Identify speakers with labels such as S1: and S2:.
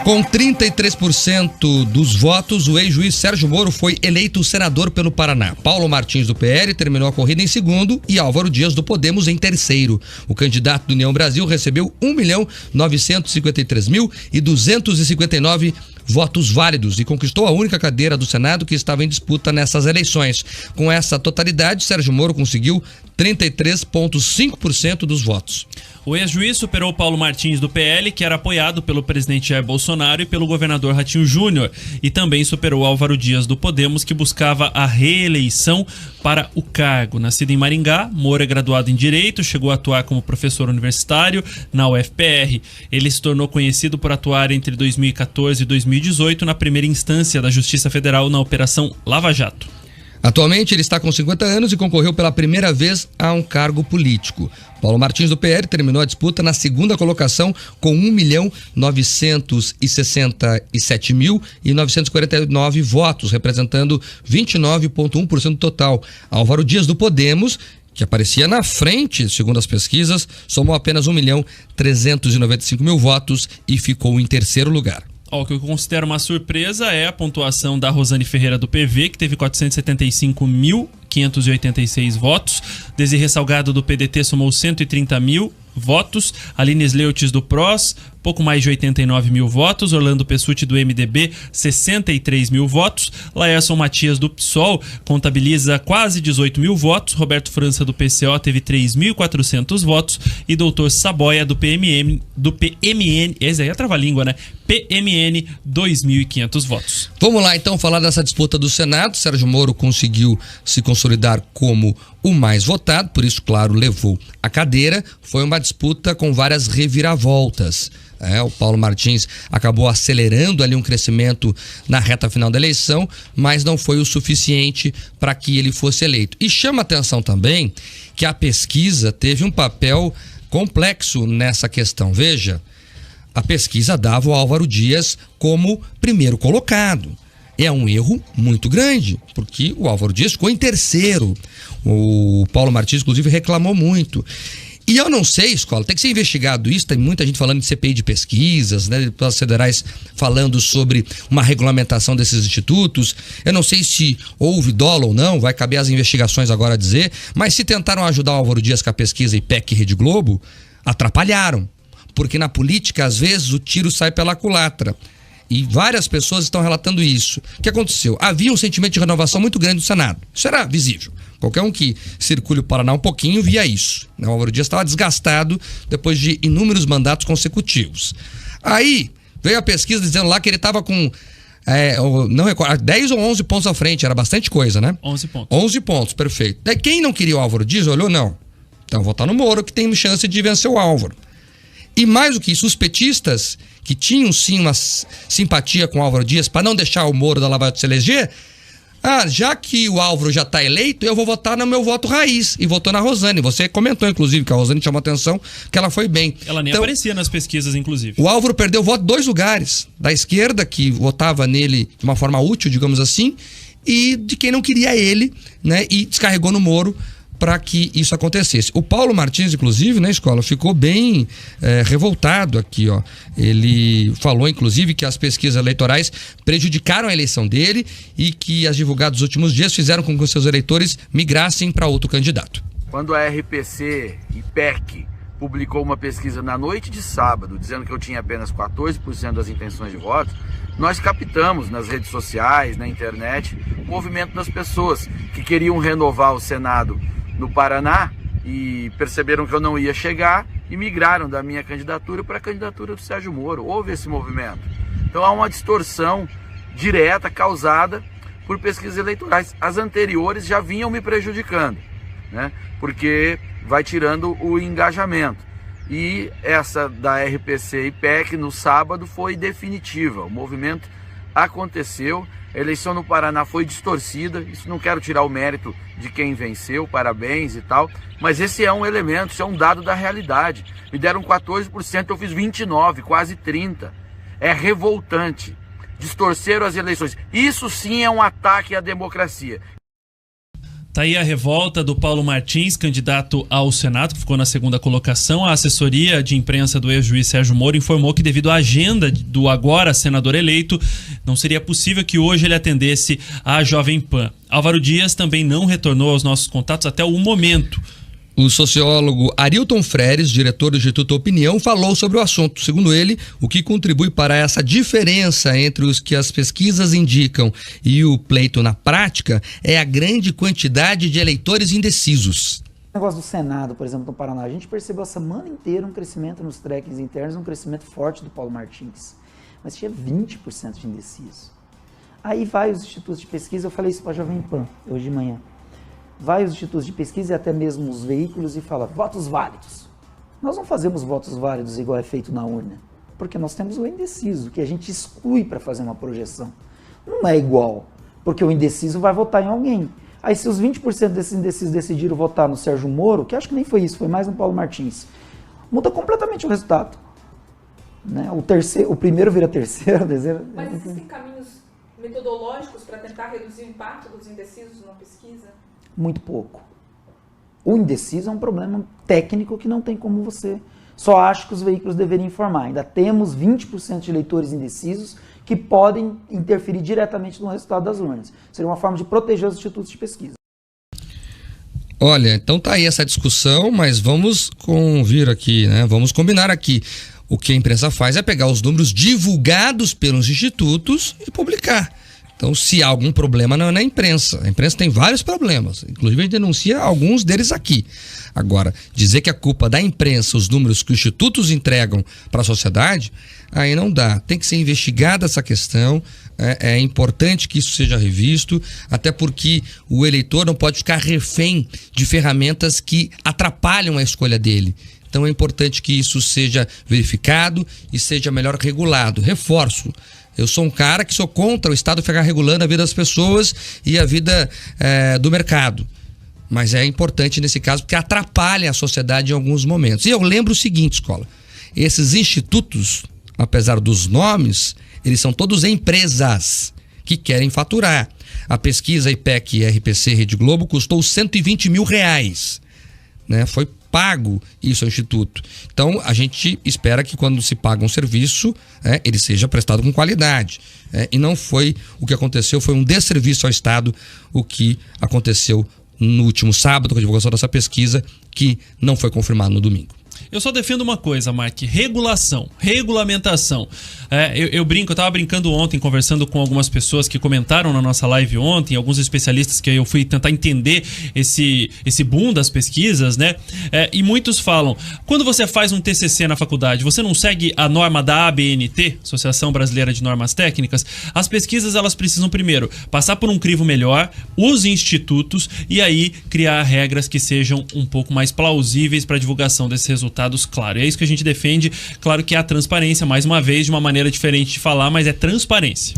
S1: Com 33% dos votos, o ex-juiz Sérgio Moro foi eleito senador pelo Paraná. Paulo Martins, do PL, terminou a corrida em segundo e Álvaro Dias, do Podemos, em terceiro. O candidato do União Brasil recebeu 1.953.259 votos válidos e conquistou a única cadeira do Senado que estava em disputa nessas eleições. Com essa totalidade, Sérgio Moro conseguiu 33,5% dos votos.
S2: O ex-juiz superou Paulo Martins, do PL, que era apoiado pelo presidente Jair Bolsonaro e pelo governador Ratinho Júnior, e também superou Álvaro Dias, do Podemos, que buscava a reeleição para o cargo. Nascido em Maringá, Moro é graduado em Direito, chegou a atuar como professor universitário na UFPR. Ele se tornou conhecido por atuar entre 2014 e 2018 na primeira instância da Justiça Federal na Operação Lava Jato.
S1: Atualmente ele está com 50 anos e concorreu pela primeira vez a um cargo político. Paulo Martins, do PL, terminou a disputa na segunda colocação com 1.967.949 votos, representando 29,1% do total. Álvaro Dias, do Podemos, que aparecia na frente, segundo as pesquisas, somou apenas 1.395.000 votos e ficou em terceiro lugar.
S2: O que eu considero uma surpresa é a pontuação da Rosane Ferreira, do PV, que teve 475.586 votos. Desirê Salgado, do PDT, somou 130.000 votos. Aline Sleutis, do PROS, pouco mais de 89.000 votos. Orlando Pessutti, do MDB, 63.000 votos. Laércio Matias, do PSOL, contabiliza quase 18.000 votos. Roberto França, do PCO, teve 3.400 votos. E Doutor Saboia, do PMN, esse aí é trava-língua, né? PMN, 2.500 votos.
S1: Vamos lá então falar dessa disputa do Senado. Sérgio Moro conseguiu se consolidar como o mais votado, por isso, claro, levou a cadeira. Foi uma disputa com várias reviravoltas. O Paulo Martins acabou acelerando ali um crescimento na reta final da eleição, mas não foi o suficiente para que ele fosse eleito. E chama atenção também que a pesquisa teve um papel complexo nessa questão. Veja, a pesquisa dava o Álvaro Dias como primeiro colocado. É um erro muito grande, porque o Álvaro Dias ficou em terceiro. O Paulo Martins, inclusive, reclamou muito. E eu não sei, Escola, tem que ser investigado isso, tem muita gente falando de CPI de pesquisas, né, deputados federais falando sobre uma regulamentação desses institutos. Eu não sei se houve dolo ou não, vai caber às investigações agora dizer, mas se tentaram ajudar o Álvaro Dias com a pesquisa IPEC e Rede Globo, atrapalharam. Porque na política, às vezes, o tiro sai pela culatra. E várias pessoas estão relatando isso. O que aconteceu? Havia um sentimento de renovação muito grande do Senado. Isso era visível. Qualquer um que circule o Paraná um pouquinho via isso. O Álvaro Dias estava desgastado depois de inúmeros mandatos consecutivos. Aí veio a pesquisa dizendo lá que ele estava com 10 ou 11 pontos à frente. Era bastante coisa, né?
S2: 11 pontos.
S1: 11 pontos, perfeito. Daí quem não queria o Álvaro Dias olhou, não. Então vou votar no Moro, que tem chance de vencer o Álvaro. E mais do que isso, os petistas, que tinham sim uma simpatia com o Álvaro Dias para não deixar o Moro da Lava Jato se eleger, já que o Álvaro já está eleito, eu vou votar no meu voto raiz. E votou na Rosane. Você comentou, inclusive, que a Rosane chamou atenção, que ela foi bem.
S2: Ela nem aparecia nas pesquisas, inclusive.
S1: O Álvaro perdeu o voto em 2 lugares. Da esquerda, que votava nele de uma forma útil, digamos assim, e de quem não queria ele, né? E descarregou no Moro para que isso acontecesse. O Paulo Martins, inclusive, na escola, ficou bem revoltado aqui, ó. Ele falou, inclusive, que as pesquisas eleitorais prejudicaram a eleição dele e que as divulgadas nos últimos dias fizeram com que os seus eleitores migrassem para outro candidato.
S3: Quando a RPC e PEC publicou uma pesquisa na noite de sábado, dizendo que eu tinha apenas 14% das intenções de voto, nós captamos nas redes sociais, na internet, o movimento das pessoas que queriam renovar o Senado no Paraná e perceberam que eu não ia chegar e migraram da minha candidatura para a candidatura do Sérgio Moro. Houve esse movimento. Então há uma distorção direta causada por pesquisas eleitorais. As anteriores já vinham me prejudicando, né? Porque vai tirando o engajamento. E essa da RPC e PEC no sábado foi definitiva. O movimento aconteceu. A eleição no Paraná foi distorcida, isso não quero tirar o mérito de quem venceu, parabéns e tal, mas esse é um elemento, isso é um dado da realidade. Me deram 14%, eu fiz 29%, quase 30%. É revoltante. Distorceram as eleições. Isso sim é um ataque à democracia.
S2: Tá aí a revolta do Paulo Martins, candidato ao Senado, que ficou na segunda colocação. A assessoria de imprensa do ex-juiz Sérgio Moro informou que, devido à agenda do agora senador eleito, não seria possível que hoje ele atendesse à Jovem Pan. Álvaro Dias também não retornou aos nossos contatos até o momento.
S1: O sociólogo Arilton Freres, diretor do Instituto Opinião, falou sobre o assunto. Segundo ele, o que contribui para essa diferença entre os que as pesquisas indicam e o pleito na prática é a grande quantidade de eleitores indecisos.
S4: O negócio do Senado, por exemplo, no Paraná, a gente percebeu a semana inteira um crescimento nos trackings internos, um crescimento forte do Paulo Martins, mas tinha 20% de indeciso. Aí vai os institutos de pesquisa, eu falei isso para a Jovem Pan hoje de manhã. Vai os institutos de pesquisa e até mesmo os veículos e fala votos válidos. Nós não fazemos votos válidos igual é feito na urna, porque nós temos o indeciso, que a gente exclui para fazer uma projeção. Não é igual, porque o indeciso vai votar em alguém. Aí se os 20% desses indecisos decidiram votar no Sérgio Moro, que acho que nem foi isso, foi mais no Paulo Martins, muda completamente o resultado. Né? O primeiro vira terceiro, terceiro...
S5: Mas existem caminhos metodológicos para tentar reduzir o impacto dos indecisos na pesquisa?
S4: Muito pouco. O indeciso é um problema técnico que não tem como você... Só acho que os veículos deveriam informar. Ainda temos 20% de eleitores indecisos que podem interferir diretamente no resultado das urnas. Seria uma forma de proteger os institutos de pesquisa.
S1: Olha, então tá aí essa discussão, mas vamos convir aqui, né? Vamos combinar aqui. O que a imprensa faz é pegar os números divulgados pelos institutos e publicar. Então, se há algum problema, não é na imprensa. A imprensa tem vários problemas. Inclusive, a gente denuncia alguns deles aqui. Agora, dizer que a culpa da imprensa, os números que os institutos entregam para a sociedade, aí não dá. Tem que ser investigada essa questão. É importante que isso seja revisto, até porque o eleitor não pode ficar refém de ferramentas que atrapalham a escolha dele. Então, é importante que isso seja verificado e seja melhor regulado. Reforço. Eu sou um cara que sou contra o Estado ficar regulando a vida das pessoas e a vida do mercado. Mas é importante nesse caso porque atrapalha a sociedade em alguns momentos. E eu lembro o seguinte, escola. Esses institutos, apesar dos nomes, eles são todos empresas que querem faturar. A pesquisa IPEC RPC Rede Globo custou R$120 mil. Né? Foi pago isso ao Instituto. Então, a gente espera que quando se paga um serviço, ele seja prestado com qualidade. E não foi o que aconteceu, foi um desserviço ao Estado o que aconteceu no último sábado com a divulgação dessa pesquisa, que não foi confirmado no domingo.
S2: Eu só defendo uma coisa, Mark: regulação, regulamentação. Eu tava brincando ontem, conversando com algumas pessoas que comentaram na nossa live ontem, alguns especialistas que eu fui tentar entender esse boom das pesquisas, né? E muitos falam, quando você faz um TCC na faculdade, você não segue a norma da ABNT, Associação Brasileira de Normas Técnicas? As pesquisas, elas precisam primeiro passar por um crivo melhor, os institutos, e aí criar regras que sejam um pouco mais plausíveis para a divulgação desses resultados, claro. É isso que a gente defende. Claro que é a transparência, mais uma vez, de uma maneira diferente de falar, mas é transparência.